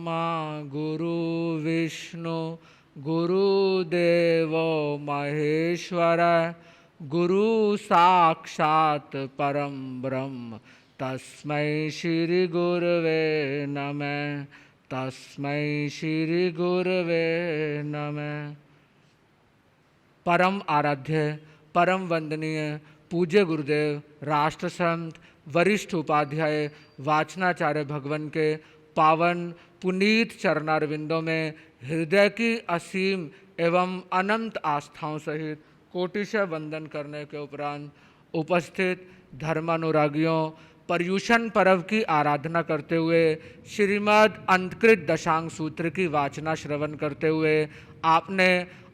ब्रह्मा गुरु विष्णु गुरुदेव महेश्वर गुरु साक्षात परम ब्रह्म तस्मै श्री गुरवे नमः। तस्मै श्री गुरवे नमः। परम आराध्य, परम वंदनीय पूज्य गुरुदेव, राष्ट्र संत, वरिष्ठ उपाध्याय, वाचनाचार्य भगवान के पावन पुनीत चरणारविंदों में हृदय की असीम एवं अनंत आस्थाओं सहित कोटिशः वंदन करने के उपरांत उपस्थित धर्मानुरागियों, पर्युषण पर्व की आराधना करते हुए श्रीमद् अंतकृत दशांग सूत्र की वाचना श्रवण करते हुए आपने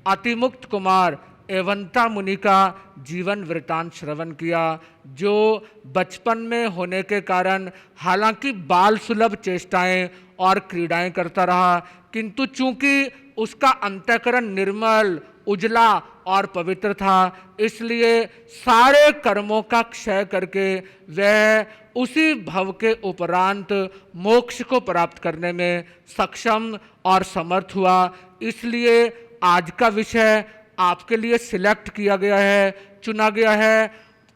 अतिमुक्त कुमार एवंता मुनि का जीवन वृतांत श्रवण किया, जो बचपन में होने के कारण हालांकि बाल सुलभ चेष्टाएं और क्रीड़ाएं करता रहा, किंतु चूंकि उसका अंतःकरण निर्मल, उजला और पवित्र था, इसलिए सारे कर्मों का क्षय करके वह उसी भव के उपरांत मोक्ष को प्राप्त करने में सक्षम और समर्थ हुआ। इसलिए आज का विषय आपके लिए सिलेक्ट किया गया है, चुना गया है,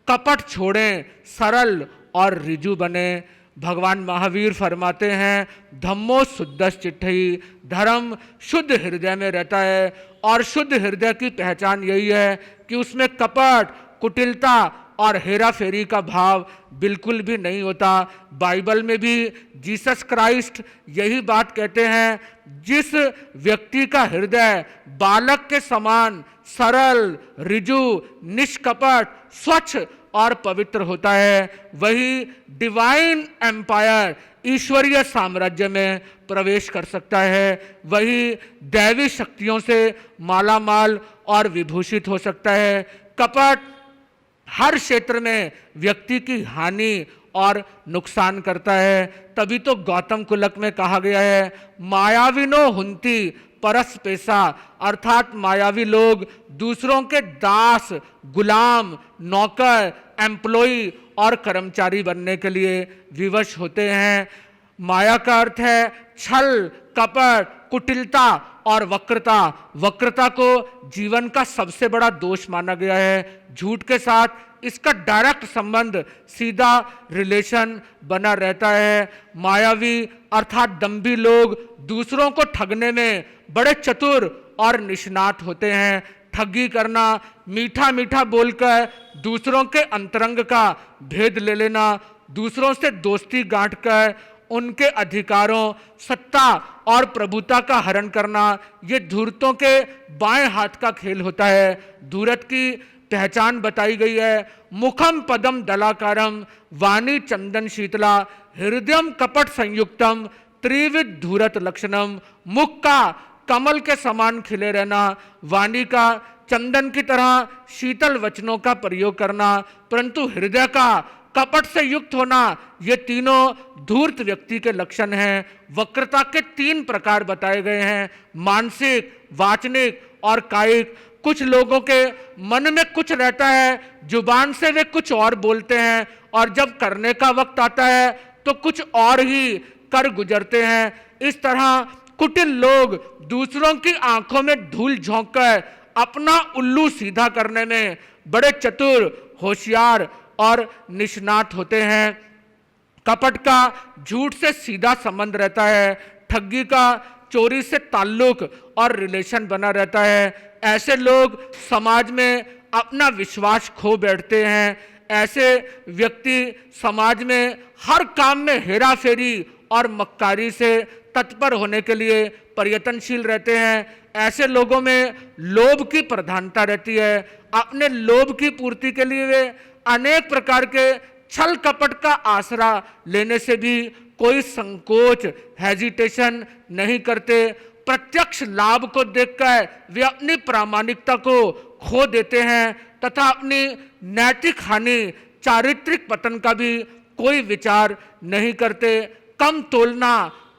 कपट छोड़ें, सरल और ऋजु बने। भगवान महावीर फरमाते हैं, धम्मो शुद्धश्चिट्ठी, धर्म शुद्ध हृदय में रहता है और शुद्ध हृदय की पहचान यही है कि उसमें कपट, कुटिलता और हेरा फेरी का भाव बिल्कुल भी नहीं होता। बाइबल में भी जीसस क्राइस्ट यही बात कहते हैं, जिस व्यक्ति का हृदय बालक के समान सरल, ऋजु, निष्कपट, स्वच्छ और पवित्र होता है, वही डिवाइन एम्पायर, ईश्वरीय साम्राज्य में प्रवेश कर सकता है, वही दैवी शक्तियों से मालामाल और विभूषित हो सकता है। कपट हर क्षेत्र में व्यक्ति की हानि और नुकसान करता है। तभी तो गौतम कुलक में कहा गया है, मायाविनो हुंती परस पेशा, अर्थात मायावी लोग दूसरों के दास, गुलाम, नौकर, एम्प्लॉय और कर्मचारी बनने के लिए विवश होते हैं। माया का अर्थ है छल, कपट, कुटिलता और वक्रता। वक्रता को जीवन का सबसे बड़ा दोष माना गया है। झूठ के साथ इसका डायरेक्ट संबंध, सीधा रिलेशन बना रहता है। मायावी अर्थात दंभी लोग दूसरों को ठगने में बड़े चतुर और निष्णात होते हैं। ठगी करना, मीठा मीठा बोलकर दूसरों के अंतरंग का भेद ले लेना, दूसरों से दोस्ती गांठकर उनके अधिकारों, सत्ता और प्रभुता का हरण करना, ये धूर्तों के बाएं हाथ का खेल होता है। धूर्त की पहचान बताई गई है, मुखम पदम दलाकारम वाणी चंदन शीतला हृदयम कपट संयुक्तम त्रिविध धूरत लक्षणम। मुख का कमल के समान खिले रहना, वाणी का चंदन की तरह शीतल वचनों का प्रयोग करना, परंतु हृदय का कपट से युक्त होना, ये तीनों धूर्त व्यक्ति के लक्षण हैं। वक्रता के 3 प्रकार बताए गए हैं, मानसिक, वाचनिक और कायिक। कुछ लोगों के मन में कुछ रहता है, जुबान से वे कुछ और बोलते हैं और जब करने का वक्त आता है तो कुछ और ही कर गुजरते हैं। इस तरह कुटिल लोग दूसरों की आंखों में धूल झोंककर अपना उल्लू सीधा करने में बड़े चतुर, होशियार और निष्णात होते हैं। कपट का झूठ से सीधा संबंध रहता है, ठगी का चोरी से ताल्लुक और रिलेशन बना रहता है। ऐसे लोग समाज में अपना विश्वास खो बैठते हैं। ऐसे व्यक्ति समाज में हर काम में हेरा फेरी और मक्कारी से तत्पर होने के लिए प्रयत्नशील रहते हैं। ऐसे लोगों में लोभ की प्रधानता रहती है। अपने लोभ की पूर्ति के लिए वे अनेक प्रकार के छल कपट का आसरा लेने से भी कोई संकोच, हेजिटेशन नहीं करते। प्रत्यक्ष लाभ को देखकर वे अपनी प्रामाणिकता को खो देते हैं तथा अपनी नैतिक हानि, चारित्रिक पतन का भी कोई विचार नहीं करते। कम तोलना,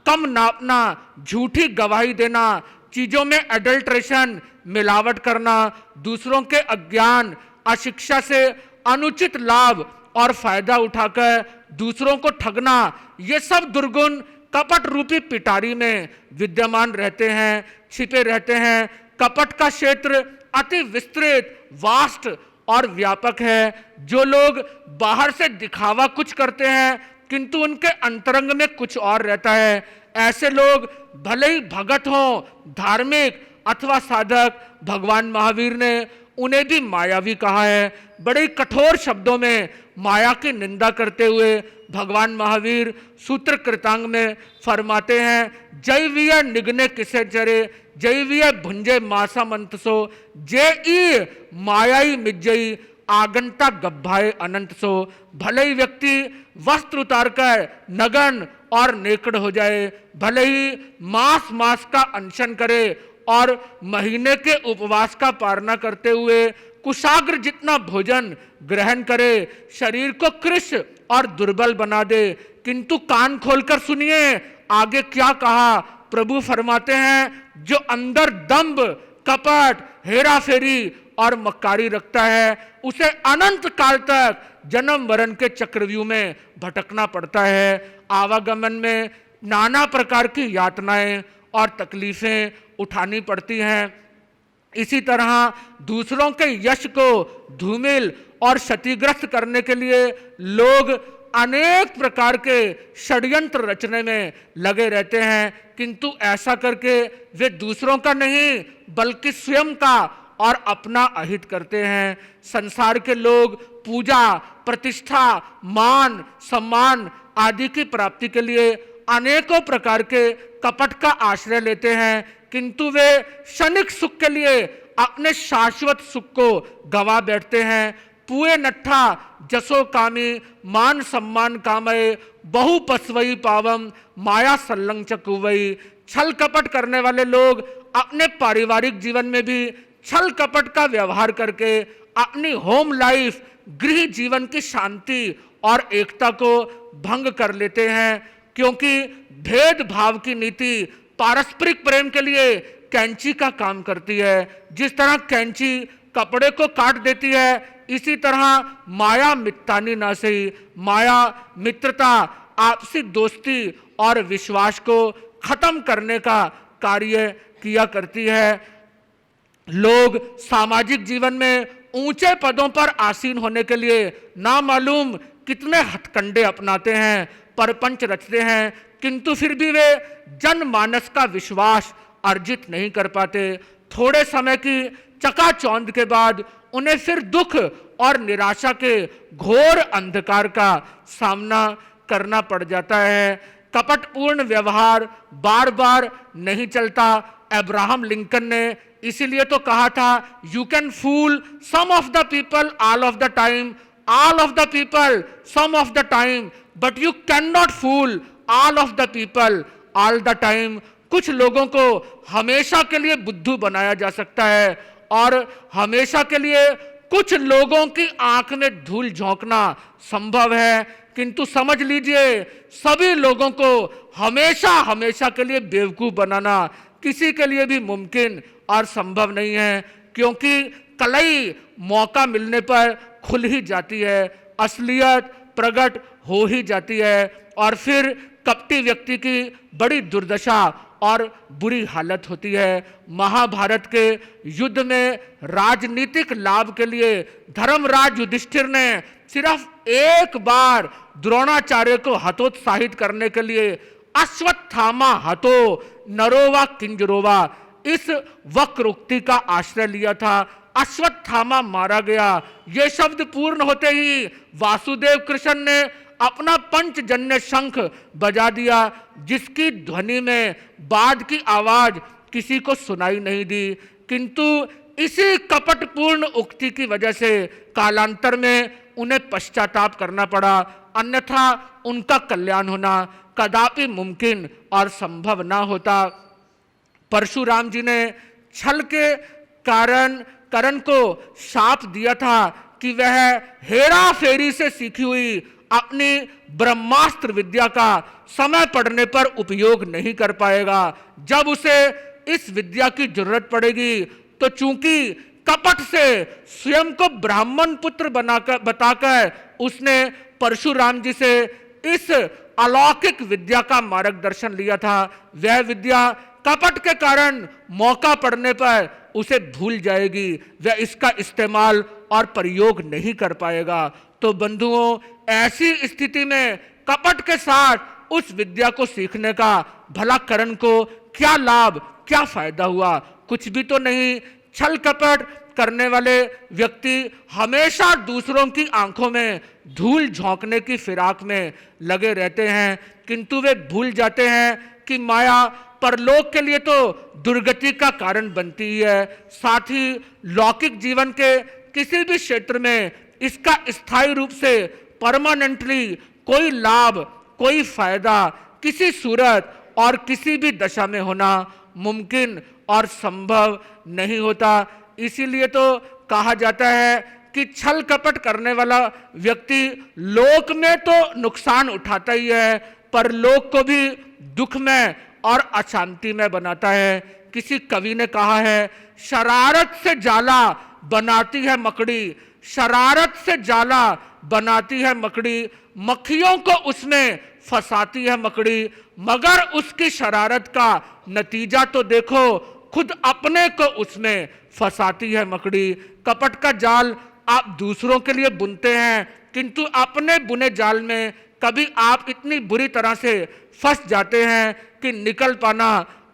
कम नापना, झूठी गवाही देना, चीजों में एडल्ट्रेशन, मिलावट करना, दूसरों के अज्ञान, अशिक्षा से अनुचित लाभ और फायदा उठाकर दूसरों को ठगना, ये सब दुर्गुण कपट रूपी पिटारी में विद्यमान रहते हैं, छिपे रहते हैं। कपट का क्षेत्र अति विस्तृत, वास्ट और व्यापक है। जो लोग बाहर से दिखावा कुछ करते हैं किंतु उनके अंतरंग में कुछ और रहता है, ऐसे लोग भले ही भगत हों, धार्मिक अथवा साधक, भगवान महावीर ने उन्हें भी मायावी कहा है। बड़े कठोर शब्दों में माया की निंदा करते हुए भगवान महावीर सूत्र कृतांग में फरमाते हैं, जैवीय निगने किसे चरे, जैवीय भुंजे मासा मंतसो, जे ई मायाई मिज्जई आगंता गब्भाए अनंत सो। भले ही व्यक्ति वस्त्र उतार कर नगन और नेकड़ हो जाए, भले ही मास का अनशन करे और महीने के उपवास का पालना करते हुए कुशाग्र जितना भोजन ग्रहण करे, शरीर को कृश और दुर्बल बना दे, किंतु कान खोलकर सुनिए आगे क्या कहा। प्रभु फरमाते हैं, जो अंदर दंभ, कपट, हेरा फेरी और मक्कारी रखता है उसे अनंत काल तक जन्म मरण के चक्रव्यूह में भटकना पड़ता है। आवागमन में नाना प्रकार की यातनाएं और तकलीफें उठानी पड़ती हैं। इसी तरह दूसरों के यश को धूमिल और क्षतिग्रस्त करने के लिए लोग अनेक प्रकार के षड्यंत्र रचने में लगे रहते हैं, किंतु ऐसा करके वे दूसरों का नहीं बल्कि स्वयं का और अपना अहित करते हैं। संसार के लोग पूजा, प्रतिष्ठा, मान, सम्मान आदि की प्राप्ति के लिए अनेकों प्रकार के कपट का आश्रय लेते हैं, किंतु वे क्षणिक सुख के लिए अपने शाश्वत सुख को गवा बैठते हैं। पुए नट्ठा जसो कामी मान सम्मान कामय, बहु पसवई पावम माया सल्लंग चकुवई। छल कपट करने वाले लोग अपने पारिवारिक जीवन में भी छल कपट का व्यवहार करके अपनी होम लाइफ, गृह जीवन की शांति और एकता को भंग कर लेते हैं, क्योंकि भेदभाव की नीति पारस्परिक प्रेम के लिए कैंची का काम करती है। जिस तरह कैंची कपड़े को काट देती है, इसी तरह माया मित्तानी ना सही, माया मित्रता, आपसी दोस्ती और विश्वास को खत्म करने का कार्य किया करती है। लोग सामाजिक जीवन में ऊंचे पदों पर आसीन होने के लिए ना मालूम कितने हथकंडे अपनाते हैं, परपंच रचते हैं, किंतु फिर भी वे जनमानस का विश्वास अर्जित नहीं कर पाते। थोड़े समय की चकाचौंध के बाद उन्हें फिर दुख और निराशा के घोर अंधकार का सामना करना पड़ जाता है। कपटपूर्ण व्यवहार बार बार नहीं चलता। अब्राहम लिंकन ने इसीलिए तो कहा था, you can fool some of the people all of the time, all of the people some of the time, but you can not fool all of the people all the time. कुछ लोगों को हमेशा के लिए बुद्धू बनाया जा सकता है और हमेशा के लिए कुछ लोगों की आंख में धूल झोंकना संभव है, किंतु समझ लीजिए सभी लोगों को हमेशा हमेशा के लिए बेवकूफ बनाना किसी के लिए भी मुमकिन और संभव नहीं है, क्योंकि कलई मौका मिलने पर खुल ही जाती है, असलियत प्रकट हो ही जाती है और फिर कपटी व्यक्ति की बड़ी दुर्दशा और बुरी हालत होती है। महाभारत के युद्ध में राजनीतिक लाभ के लिए धर्मराज युधिष्ठिर ने सिर्फ एक बार द्रोणाचार्य को हतोत्साहित करने के लिए अश्वत्थामा हतो नरोवा किंजरोवा इस वक्रोक्ति का आश्रय लिया था। अश्वत्थामा मारा गया। ये शब्द पूर्ण होते ही वासुदेव कृष्ण ने अपना पंचजन्य शंख बजा दिया, जिसकी ध्वनि में बाद की आवाज किसी को सुनाई नहीं दी, किंतु इसी कपटपूर्ण उक्ति की वजह से कालांतर में उन्हें पश्चाताप करना पड़ा, अन्यथा उनका कल्याण होना कदापि मुमकिन और संभव ना होता। परशुराम जी ने छल के कारण करण को शाप दिया था कि वह हेरा फेरी से सीखी हुई अपनी ब्रह्मास्त्र विद्या का समय पड़ने पर उपयोग नहीं कर पाएगा। जब उसे इस विद्या की जरूरत पड़ेगी तो चूंकि कपट से स्वयं को ब्राह्मण पुत्र बनाकर बताकर उसने परशुराम जी से इस अलौकिक विद्या का मार्गदर्शन लिया था, वह विद्या कपट के कारण मौका पड़ने पर उसे भूल जाएगी, वह इसका इस्तेमाल और प्रयोग नहीं कर पाएगा। तो बंधुओं, ऐसी स्थिति में कपट के साथ उस विद्या को सीखने का भला करण को क्या लाभ, क्या फायदा हुआ? कुछ भी तो नहीं। छल कपट करने वाले व्यक्ति हमेशा दूसरों की आंखों में धूल झोंकने की फिराक में लगे रहते हैं, किंतु वे भूल जाते हैं कि माया परलोक के लिए तो दुर्गति का कारण बनती ही है, साथ ही लौकिक जीवन के किसी भी क्षेत्र में इसका स्थायी रूप से परमानेंटली कोई लाभ, कोई फायदा किसी सूरत और किसी भी दशा में होना मुमकिन और संभव नहीं होता। इसीलिए तो कहा जाता है कि छल कपट करने वाला व्यक्ति लोक में तो नुकसान उठाता ही है, पर लोक को भी दुख में और अशांति में बनाता है। किसी कवि ने कहा है, शरारत से जाला बनाती है मकड़ी, शरारत से जाला बनाती है मकड़ी, मक्खियों को उसमें फंसाती है मकड़ी, मगर उसकी शरारत का नतीजा तो देखो, खुद अपने को उसमें फंसाती है मकड़ी। कपट का जाल आप दूसरों के लिए बुनते हैं, किंतु अपने बुने जाल में कभी आप इतनी बुरी तरह से फंस जाते हैं कि निकल पाना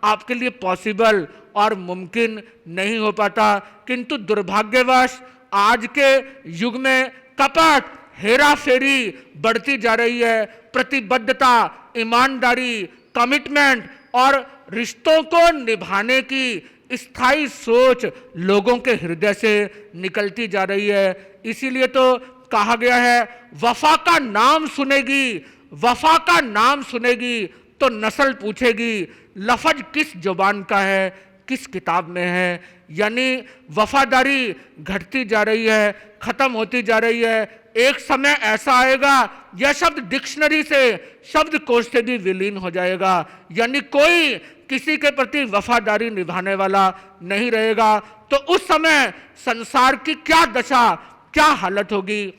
आपके लिए पॉसिबल और मुमकिन नहीं हो पाता। किंतु दुर्भाग्यवश आज के युग में कपट, हेरा फेरी बढ़ती जा रही है। प्रतिबद्धता, ईमानदारी, कमिटमेंट और रिश्तों को निभाने की स्थायी सोच लोगों के हृदय से निकलती जा रही है। इसीलिए तो कहा गया है, वफा का नाम सुनेगी, वफा का नाम सुनेगी तो नस्ल पूछेगी, लफज किस जुबान का है, किस किताब में है। यानी वफादारी घटती जा रही है, खत्म होती जा रही है। एक समय ऐसा आएगा यह शब्द डिक्शनरी से, शब्दकोश से भी विलीन हो जाएगा, यानी कोई किसी के प्रति वफादारी निभाने वाला नहीं रहेगा। तो उस समय संसार की क्या दशा, क्या हालत होगी,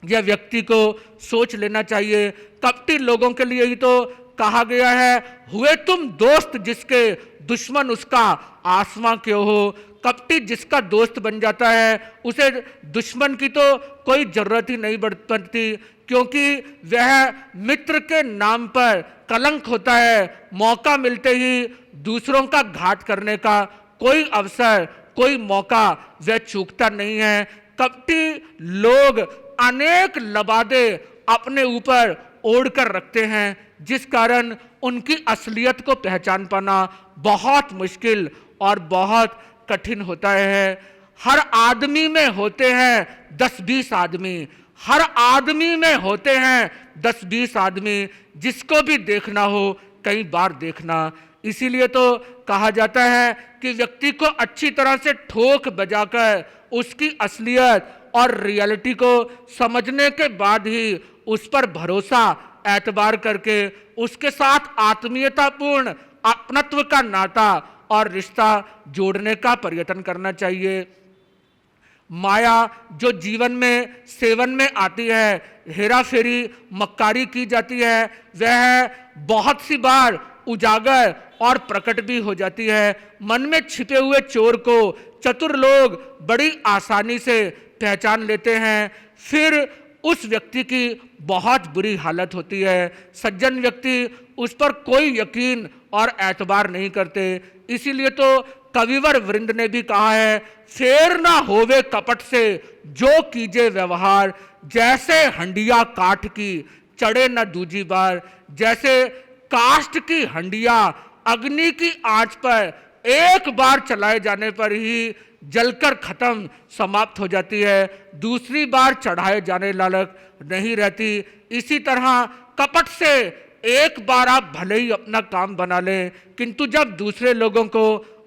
यह व्यक्ति को सोच लेना चाहिए। कपटी लोगों के लिए ही तो कहा गया है, हुए तुम दोस्त जिसके दुश्मन उसका आसमां क्यों हो। कपटी जिसका दोस्त बन जाता है उसे दुश्मन की तो कोई जरूरत ही नहीं पड़ती, क्योंकि वह मित्र के नाम पर कलंक होता है। मौका मिलते ही दूसरों का घात करने का कोई अवसर, कोई मौका वह चूकता नहीं है। कपटी लोग अनेक लबादे अपने ऊपर ओढ़ कर रखते हैं, जिस कारण उनकी असलियत को पहचान पाना बहुत मुश्किल और बहुत कठिन होता है। हर आदमी में होते हैं 10-20 आदमी, हर आदमी में होते हैं 10-20 आदमी, जिसको भी देखना हो कई बार देखना। इसीलिए तो कहा जाता है कि व्यक्ति को अच्छी तरह से ठोक बजाकर उसकी असलियत और रियलिटी को समझने के बाद ही उस पर भरोसा, एतबार करके उसके साथ आत्मीयतापूर्ण अपनत्व का नाता और रिश्ता जोड़ने का प्रयत्न करना चाहिए। माया जो जीवन में सेवन में आती है, हेरा फेरी, मक्कारी की जाती है, वह बहुत सी बार उजागर और प्रकट भी हो जाती है। मन में छिपे हुए चोर को चतुर लोग बड़ी आसानी से पहचान लेते हैं, फिर उस व्यक्ति की बहुत बुरी हालत होती है। सज्जन व्यक्ति उस पर कोई यकीन और एतबार नहीं करते। इसीलिए तो कविवर वृंद ने भी कहा है, फेर ना होवे कपट से जो कीजे व्यवहार, जैसे हंडिया काठ की चढ़े न दूजी बार। जैसे काष्ठ की हंडिया अग्नि की आंच पर एक बार चलाए जाने पर ही जलकर खत्म, समाप्त हो जाती है, दूसरी बार चढ़ाए जाने लायक नहीं रहती। इसी तरह कपट से एक बार आप भले ही अपना काम बना लें, किंतु जब दूसरे लोगों को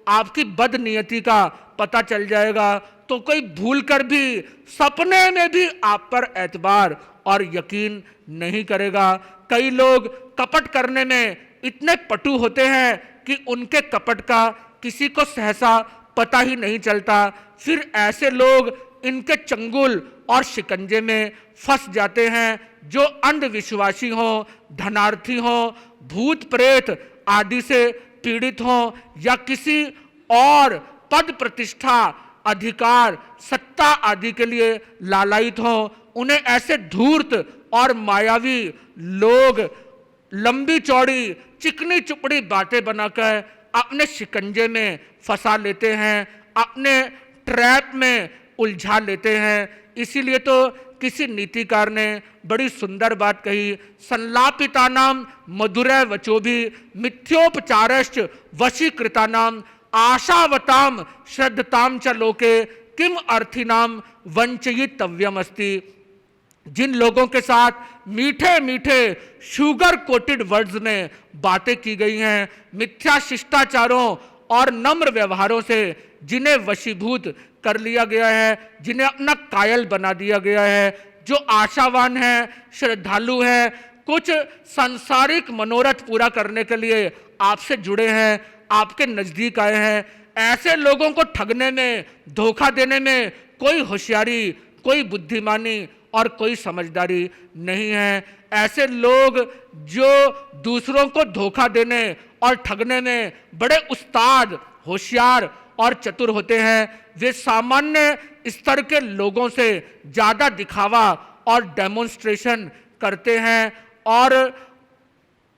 आपकी बदनीयती का पता चल जाएगा तो कोई भूल कर भी सपने में भी आप पर एतबार और यकीन नहीं करेगा। कई लोग कपट करने में इतने पटु होते हैं कि उनके कपट का किसी को सहसा पता ही नहीं चलता। फिर ऐसे लोग इनके चंगुल और शिकंजे में फंस जाते हैं, जो अंधविश्वासी हों, धनार्थी हों, भूत प्रेत आदि से पीड़ित हों या किसी और पद प्रतिष्ठा, अधिकार, सत्ता आदि के लिए लालायित हों, उन्हें ऐसे धूर्त और मायावी लोग लंबी चौड़ी चिकनी चुपड़ी बातें बनाकर अपने शिकंजे में फंसा लेते हैं, अपने ट्रैप में उलझा लेते हैं। इसीलिए तो किसी नीतिकार ने बड़ी सुंदर बात कही, संलापितानाम मधुरै वचोभि मिथ्योपचारश्च वशीकृतानाम आशावताम श्रद्धताम च लोके किम अर्थिनाम वंचयितव्यम अस्ति। जिन लोगों के साथ मीठे मीठे शुगर कोटेड वर्ड्स में बातें की गई हैं, मिथ्या शिष्टाचारों और नम्र व्यवहारों से जिन्हें वशीभूत कर लिया गया है, जिन्हें अपना कायल बना दिया गया है, जो आशावान है, श्रद्धालु है, कुछ सांसारिक मनोरथ पूरा करने के लिए आपसे जुड़े हैं, आपके नजदीक आए हैं, ऐसे लोगों को ठगने में, धोखा देने में कोई होशियारी, कोई बुद्धिमानी और कोई समझदारी नहीं है। ऐसे लोग जो दूसरों को धोखा देने और ठगने में बड़े उस्ताद, होशियार और चतुर होते हैं, वे सामान्य स्तर के लोगों से ज्यादा दिखावा और डेमोन्स्ट्रेशन करते हैं और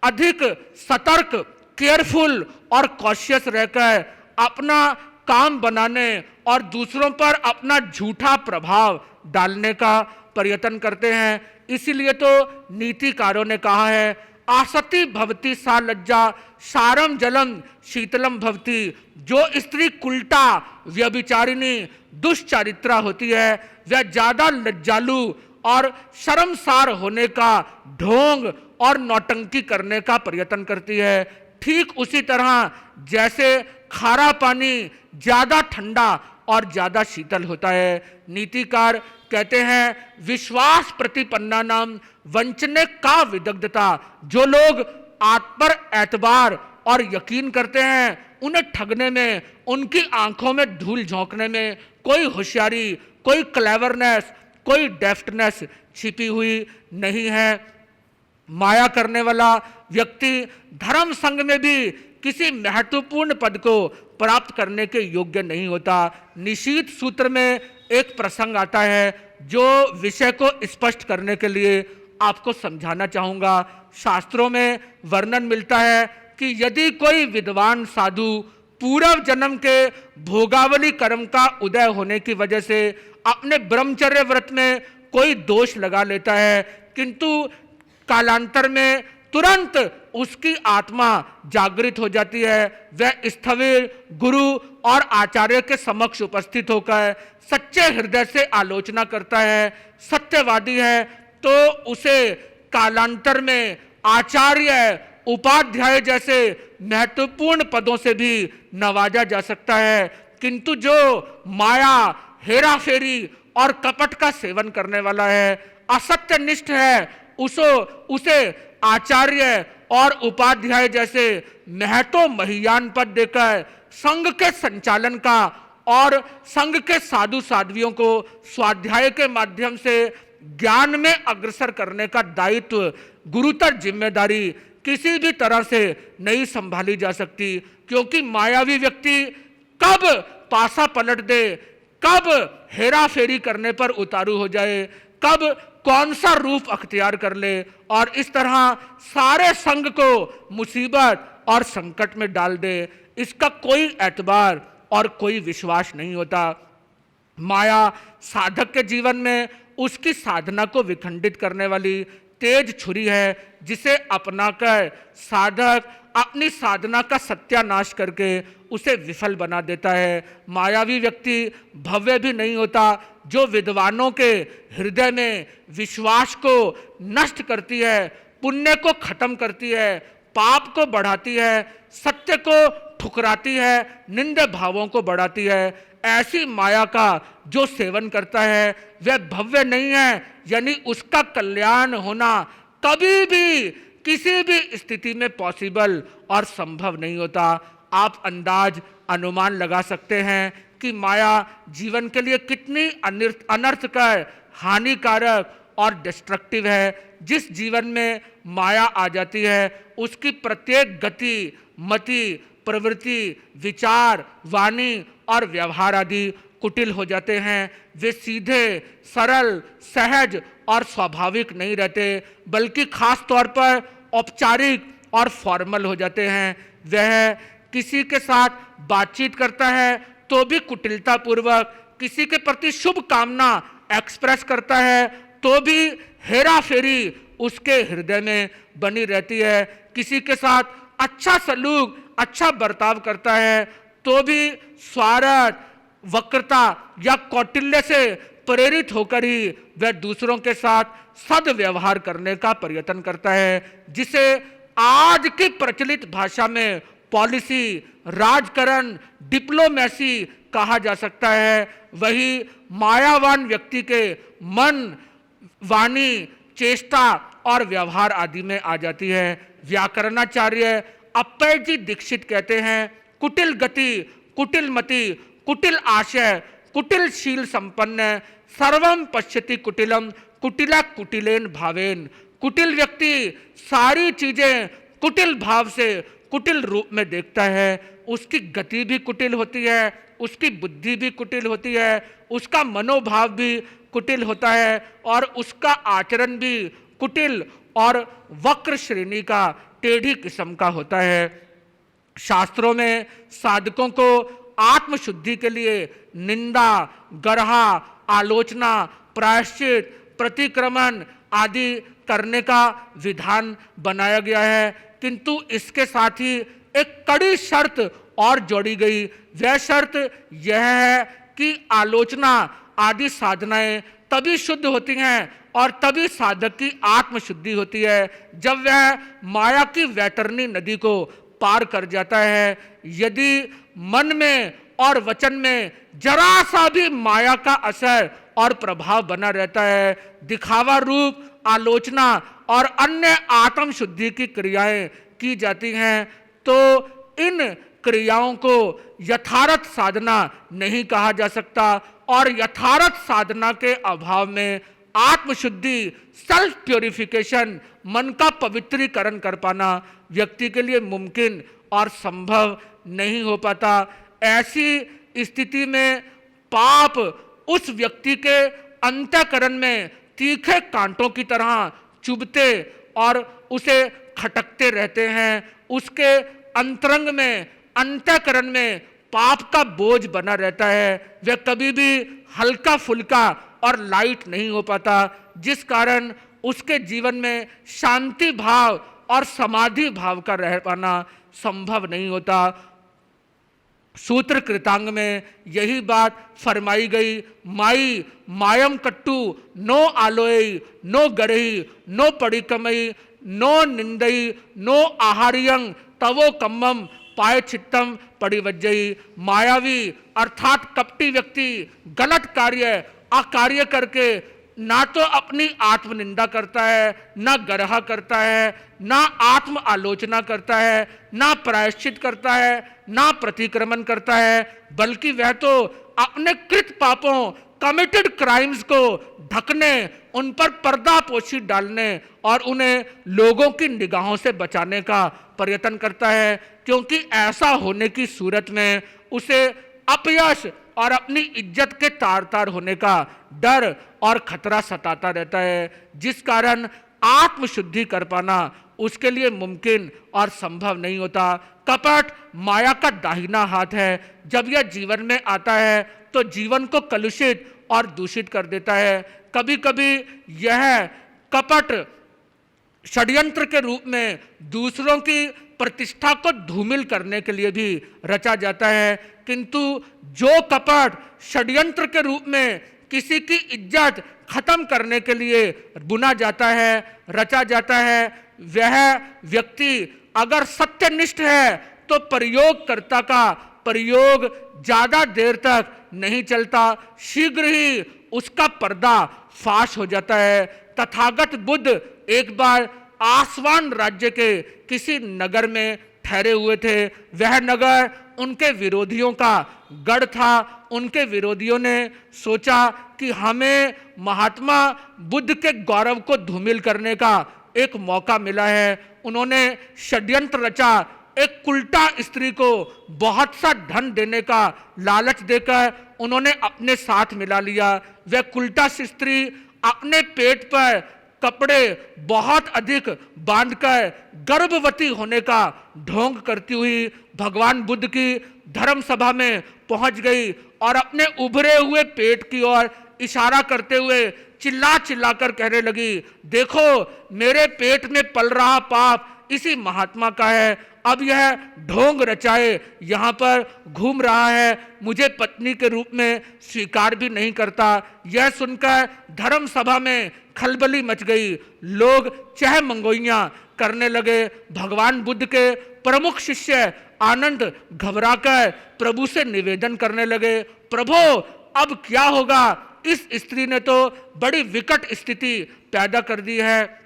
अधिक सतर्क, केयरफुल और कॉशियस रहकर अपना काम बनाने और दूसरों पर अपना झूठा प्रभाव डालने का प्रयत्न करते हैं। इसीलिए तो नीतिकारों ने कहा है, आसति भवति सा लज्जा सारम जलम शीतलम भवति। जो स्त्री कुल्टा, व्यभिचारिणी, दुष्चारित्रा होती है, वह ज्यादा लज्जालु और शर्मसार होने का, ढोंग और नौटंकी करने का प्रयत्न करती है। ठीक उसी तरह जैसे खारा पानी ज्यादा ठंडा और ज्यादा शीतल होता है। नीतिकार कहते हैं, विश्वास प्रतिपन्ना नाम वंचने का विदग्धता। जो लोग आत्म पर एतबार और यकीन करते हैं, उन्हें ठगने में, उनकी आंखों में धूल झोंकने में कोई होशियारी, कोई क्लेवरनेस, कोई डेफ्टनेस छिपी हुई नहीं है। माया करने वाला व्यक्ति धर्म संघ में भी किसी महत्वपूर्ण पद को प्राप्त करने के योग्य नहीं होता। निशीथ सूत्र में एक प्रसंग आता है जो विषय को स्पष्ट करने के लिए आपको समझाना चाहूँगा। शास्त्रों में वर्णन मिलता है कि यदि कोई विद्वान साधु पूर्व जन्म के भोगावली कर्म का उदय होने की वजह से अपने ब्रह्मचर्य व्रत में कोई दोष लगा लेता है, किंतु कालांतर में तुरंत उसकी आत्मा जागृत हो जाती है, वह स्थविर गुरु और आचार्य के समक्ष उपस्थित होकर सच्चे हृदय से आलोचना करता है, सत्यवादी है, तो उसे कालांतर में आचार्य, उपाध्याय जैसे महत्वपूर्ण पदों से भी नवाजा जा सकता है। किंतु जो माया, हेरा फेरी और कपट का सेवन करने वाला है, असत्यनिष्ठ है, उसे आचार्य और उपाध्याय जैसे महतो महियान पद देकर संघ के संचालन का और संघ के साधु साध्वियों को स्वाध्याय के माध्यम से ज्ञान में अग्रसर करने का दायित्व, गुरुतर जिम्मेदारी किसी भी तरह से नहीं संभाली जा सकती। क्योंकि मायावी व्यक्ति कब पासा पलट दे, कब हेरा फेरी करने पर उतारू हो जाए, कब कौन सा रूप अख्तियार कर ले और इस तरह सारे संघ को मुसीबत और संकट में डाल दे, इसका कोई एतबार और कोई विश्वास नहीं होता। माया साधक के जीवन में उसकी साधना को विखंडित करने वाली तेज छुरी है, जिसे अपनाकर साधक अपनी साधना का सत्यानाश करके उसे विफल बना देता है। मायावी व्यक्ति भव्य भी नहीं होता, जो विद्वानों के हृदय में विश्वास को नष्ट करती है, पुण्य को खत्म करती है, पाप को बढ़ाती है, सत्य को ठुकराती है, निंदा भावों को बढ़ाती है। ऐसी माया का जो सेवन करता है वह भव्य नहीं है, यानी उसका कल्याण होना कभी भी किसी भी स्थिति में पॉसिबल और संभव नहीं होता। आप अंदाज, अनुमान लगा सकते हैं कि माया जीवन के लिए कितनी अनर्थकर, हानिकारक और डिस्ट्रक्टिव है। जिस जीवन में माया आ जाती है उसकी प्रत्येक गति, मति, प्रवृत्ति, विचार, वाणी और व्यवहार आदि कुटिल हो जाते हैं। वे सीधे, सरल, सहज और स्वाभाविक नहीं रहते, बल्कि खास तौर पर औपचारिक और फॉर्मल हो जाते हैं। वह किसी के साथ बातचीत करता है तो भी कुटिलता पूर्वक, किसी के प्रति शुभ कामना एक्सप्रेस करता है तो भी हेरा फेरी उसके हृदय में बनी रहती है। किसी के साथ अच्छा सलूक, अच्छा बर्ताव करता है तो भी स्वार्थ, वक्रता या कौटिल्य से प्रेरित होकर ही वह दूसरों के साथ सदव्यवहार करने का प्रयत्न करता है, जिसे आज की प्रचलित भाषा में पॉलिसी, राजकरण, डिप्लोमेसी कहा जा सकता है। वही मायावान व्यक्ति के मन, वाणी, चेष्टा और व्यवहार आदि में आ जाती है। व्याकरणाचार्य अप्पय जी दीक्षित कहते हैं, कुटिल गति, कुटिल मति, कुटिल आशय, कुटिल शील संपन्न, सर्वम पश्यति कुटिलम, कुटिला कुटिलेन भावेन। कुटिल व्यक्ति सारी चीजें कुटिल भाव से, कुटिल रूप में देखता है। उसकी गति भी कुटिल होती है, उसकी बुद्धि भी कुटिल होती है, उसका मनोभाव भी कुटिल होता है और उसका आचरण भी कुटिल और वक्र श्रेणी का, टेढ़ी किस्म का होता है। शास्त्रों में साधकों को आत्मशुद्धि के लिए निंदा, गर्हा, आलोचना, प्रायश्चित, प्रतिक्रमण आदि करने का विधान बनाया गया है, किंतु इसके साथ ही एक कड़ी शर्त और जोड़ी गई। वह शर्त यह है कि आलोचना आदि साधनाएं तभी शुद्ध होती हैं और तभी साधक की आत्मशुद्धि होती है जब वह माया की वैतरणी नदी को पार कर जाता है। यदि मन में और वचन में जरा सा भी माया का असर और प्रभाव बना रहता है, दिखावा रूप आलोचना और अन्य आत्म शुद्धि की क्रियाएं की जाती हैं, तो इन क्रियाओं को यथार्थ साधना नहीं कहा जा सकता और यथार्थ साधना के अभाव में आत्मशुद्धि, सेल्फ प्योरिफिकेशन, मन का पवित्रीकरण कर पाना व्यक्ति के लिए मुमकिन और संभव नहीं हो पाता। ऐसी स्थिति में पाप उस व्यक्ति के अंतःकरण में तीखे कांटों की तरह चुभते और उसे खटकते रहते हैं। उसके अंतरंग में, अंतःकरण में पाप का बोझ बना रहता है। वह कभी भी हल्का फुल्का और लाइट नहीं हो पाता, जिस कारण उसके जीवन में शांति भाव और समाधि भाव का रह पाना संभव नहीं होता। सूत्र कृतांग में यही बात फरमाई गई। माई मायम कट्टू no आलोई no Garhi no पड़िकमई no निंदई नो आहार्यंग तवो कम्मम पाए चित्तम पड़िवज्जई। मायावी अर्थात कपटी व्यक्ति गलत कार्य, अकार्य करके ना तो अपनी आत्मनिंदा करता है, ना गरहा करता है, ना आत्म आलोचना करता है, ना प्रायश्चित करता है, ना प्रतिक्रमण करता है, बल्कि वह तो अपने कृत पापों, कमिटेड क्राइम्स को ढकने, उन पर पर्दापोशी डालने और उन्हें लोगों की निगाहों से बचाने का प्रयत्न करता है, क्योंकि ऐसा होने की सूरत में उसे अपयश और अपनी इज्जत के तार तार होने का डर और खतरा सताता रहता है, जिस कारण आत्मशुद्धि कर पाना उसके लिए मुमकिन और संभव नहीं होता। कपट माया का दाहिना हाथ है। जब यह जीवन में आता है तो जीवन को कलुषित और दूषित कर देता है। कभी कभी यह कपट षड्यंत्र के रूप में दूसरों की प्रतिष्ठा को धूमिल करने के लिए भी रचा जाता है, किंतु जो कपट षड्यंत्र के रूप में किसी की इज्जत खत्म करने के लिए बुना जाता है, रचा जाता है, वह व्यक्ति अगर सत्यनिष्ठ है तो प्रयोगकर्ता का प्रयोग ज्यादा देर तक नहीं चलता, शीघ्र ही उसका पर्दा फाश हो जाता है। तथागत बुद्ध एक बार आसवान राज्य के किसी नगर में ठहरे हुए थे। वह नगर उनके विरोधियों का गढ़ था। उनके विरोधियों ने सोचा कि हमें महात्मा बुद्ध के गौरव को धूमिल करने का एक मौका मिला है। उन्होंने षड्यंत्र रचा, एक कुल्टा स्त्री को बहुत सा धन देने का लालच देकर उन्होंने अपने साथ मिला लिया। वह कुल्टा स्त्री अपने पेट पर कपड़े बहुत अधिक बांधकर गर्भवती होने का ढोंग करती हुई भगवान बुद्ध की धर्म सभा में पहुंच गई और अपने उभरे हुए पेट की ओर इशारा करते हुए चिल्ला चिल्लाकर कहने लगी, देखो मेरे पेट में पल रहा पाप इसी महात्मा का है। अब यह ढोंग रचाए यहाँ पर घूम रहा है, मुझे पत्नी के रूप में स्वीकार भी नहीं करता। यह सुनकर धर्म सभा में खलबली मच गई। लोग चह मंगोइयां करने लगे। भगवान बुद्ध के प्रमुख शिष्य आनंद घबराकर प्रभु से निवेदन करने लगे, प्रभु अब क्या होगा? इस स्त्री ने तो बड़ी विकट स्थिति पैदा कर दी है,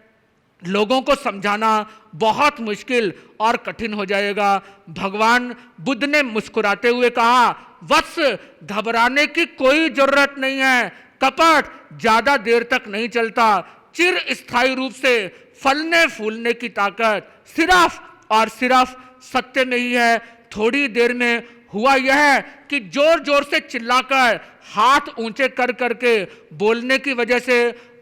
लोगों को समझाना बहुत मुश्किल और कठिन हो जाएगा। भगवान बुद्ध ने मुस्कुराते हुए कहा, वत्स घबराने की कोई जरूरत नहीं है, कपट ज्यादा देर तक नहीं चलता। चिर स्थायी रूप से फलने फूलने की ताकत सिर्फ और सिर्फ सत्य में ही है। थोड़ी देर में हुआ यह कि जोर जोर से चिल्लाकर हाथ ऊंचे कर करके बोलने की वजह से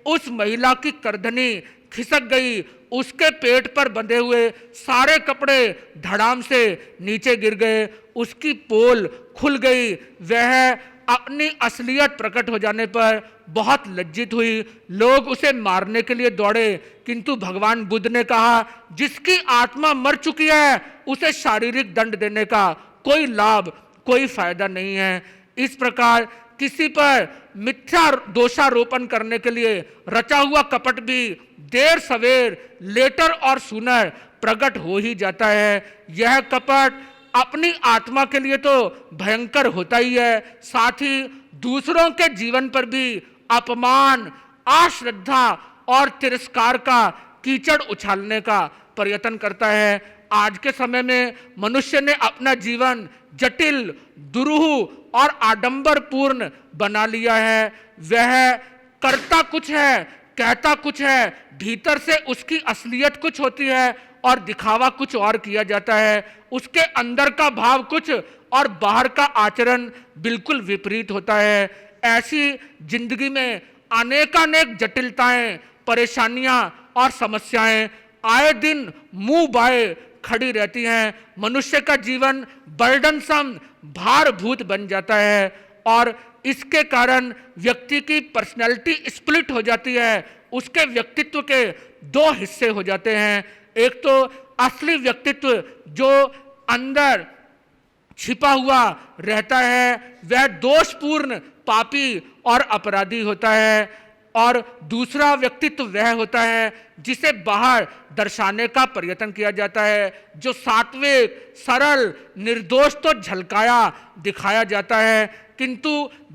उस महिला की करधनी खिसक गई। उसके पेट पर बंधे हुए सारे कपड़े धड़ाम से नीचे गिर गए। उसकी पोल खुल गई। वह अपनी असलियत प्रकट हो जाने पर बहुत लज्जित हुई। लोग उसे मारने के लिए दौड़े, किंतु भगवान बुद्ध ने कहा, जिसकी आत्मा मर चुकी है उसे शारीरिक दंड देने का कोई लाभ, कोई फायदा नहीं है। इस प्रकार किसी पर मिथ्या दोषारोपण करने के लिए रचा हुआ कपट भी देर सवेर, लेटर और सुनर प्रकट हो ही जाता है। यह कपट अपनी आत्मा के लिए तो भयंकर होता ही है, साथ ही दूसरों के जीवन पर भी अपमान, अश्रद्धा और तिरस्कार का कीचड़ उछालने का प्रयत्न करता है। आज के समय में मनुष्य ने अपना जीवन जटिल, दुरूह और आडंबरपूर्ण बना लिया है। वह करता कुछ है, कहता कुछ है, भीतर से उसकी असलियत कुछ होती है और दिखावा कुछ और किया जाता है। उसके अंदर का भाव कुछ और बाहर का आचरण बिल्कुल विपरीत होता है। ऐसी जिंदगी में अनेकानेक जटिलताएं, परेशानियां और समस्याएं आए दिन मुंह बाए खड़ी रहती हैं। मनुष्य का जीवन बर्डनसम, भारभूत बन जाता है और इसके कारण व्यक्ति की पर्सनैलिटी स्प्लिट हो जाती है। उसके व्यक्तित्व के दो हिस्से हो जाते हैं। एक तो असली व्यक्तित्व जो अंदर छिपा हुआ रहता है, वह दोषपूर्ण, पापी और अपराधी होता है, और दूसरा व्यक्तित्व वह होता है जिसे बाहर दर्शाने का प्रयत्न किया जाता है, जो सात्विक, सरल, निर्दोष तो झलकाया दिखाया जाता है, किंतु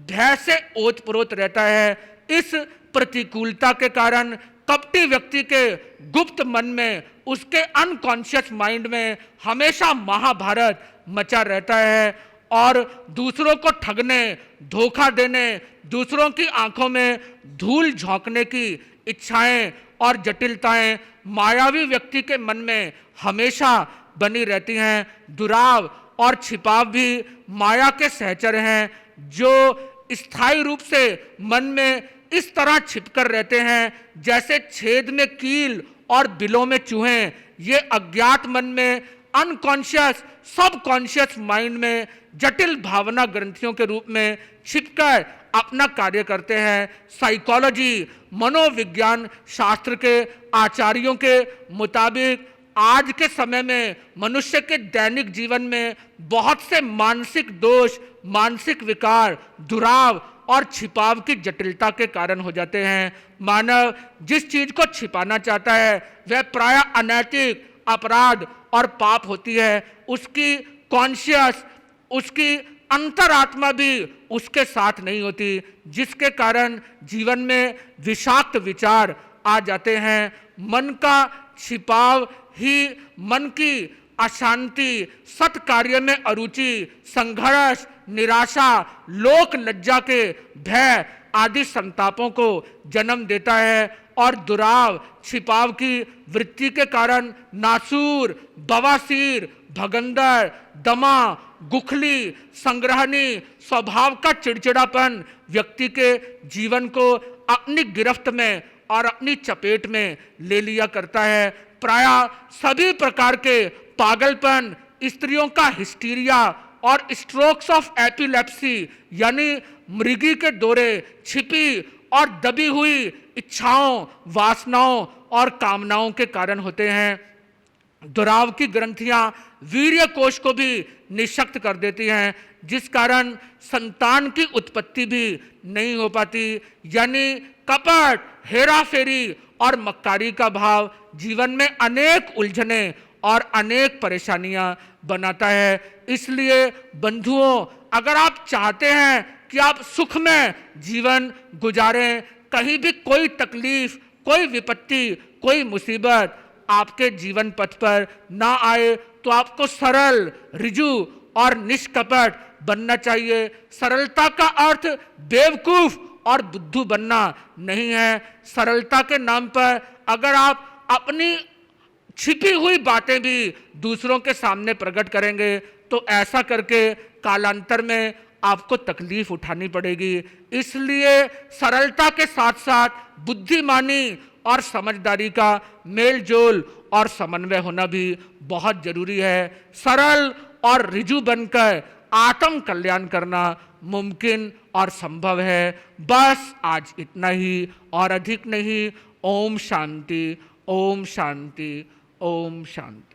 भय से ओतप्रोत रहता है। इस प्रतिकूलता के कारण कपटी व्यक्ति के गुप्त मन में, उसके अनकॉन्शियस माइंड में हमेशा महाभारत मचा रहता है और दूसरों को ठगने, धोखा देने, दूसरों की आंखों में धूल झोंकने की इच्छाएं और जटिलताएं मायावी व्यक्ति के मन में हमेशा बनी रहती हैं। दुराव और छिपाव भी माया के सहचर हैं, जो स्थायी रूप से मन में इस तरह छिपकर रहते हैं जैसे छेद में कील और बिलों में चूहे। ये अज्ञात मन में, अनकॉन्शियस, सबकॉन्शियस माइंड में जटिल भावना ग्रंथियों के रूप में छिपकर अपना कार्य करते हैं। साइकोलॉजी, मनोविज्ञान शास्त्र के आचार्यों के मुताबिक आज के समय में मनुष्य के दैनिक जीवन में बहुत से मानसिक दोष, मानसिक विकार, दुराव और छिपाव की जटिलता के कारण हो जाते हैं। मानव जिस चीज को छिपाना चाहता है वह प्रायः अनैतिक, अपराध और पाप होती है। उसकी कॉन्शियस, उसकी अंतरात्मा भी उसके साथ नहीं होती, जिसके कारण जीवन में विषाक्त विचार आ जाते हैं। मन का छिपाव ही मन की अशांति, सत कार्य में अरुचि, संघर्ष, निराशा, लोक लज्जा के भय आदि संतापों को जन्म देता है और दुराव, छिपाव की वृत्ति के कारण नासूर, बवासीर, भगंदर, दमा, गुखली, संग्रहणी स्वभाव का चिड़चिड़ापन व्यक्ति के जीवन को अपनी गिरफ्त में और अपनी चपेट में ले लिया करता है। प्रायः सभी प्रकार के पागलपन, स्त्रियों का हिस्टीरिया और स्ट्रोक्स ऑफ एपिलेप्सी यानी मृगी के दौरे छिपी और दबी हुई इच्छाओं, वासनाओं और कामनाओं के कारण होते हैं। दुराव की ग्रंथियां वीर्य कोश को भी निःशक्त कर देती हैं, जिस कारण संतान की उत्पत्ति भी नहीं हो पाती। यानी कपट, हेराफेरी और मक्कारी का भाव जीवन में अनेक उलझने और अनेक परेशानियां बनाता है। इसलिए बंधुओं, अगर आप चाहते हैं कि आप सुख में जीवन गुजारें, कहीं भी कोई तकलीफ, कोई विपत्ति, कोई मुसीबत आपके जीवन पथ पर ना आए, तो आपको सरल, ऋजु और निष्कपट बनना चाहिए। सरलता का अर्थ बेवकूफ और बुद्धू बनना नहीं है। सरलता के नाम पर अगर आप अपनी छिपी हुई बातें भी दूसरों के सामने प्रकट करेंगे, तो ऐसा करके कालांतर में आपको तकलीफ उठानी पड़ेगी। इसलिए सरलता के साथ साथ बुद्धिमानी और समझदारी का मेल जोल और समन्वय होना भी बहुत जरूरी है। सरल और ऋजु बनकर आत्म कल्याण करना मुमकिन और संभव है। बस आज इतना ही और अधिक नहीं। ओम शांति, ओम शांति, ओम शांति।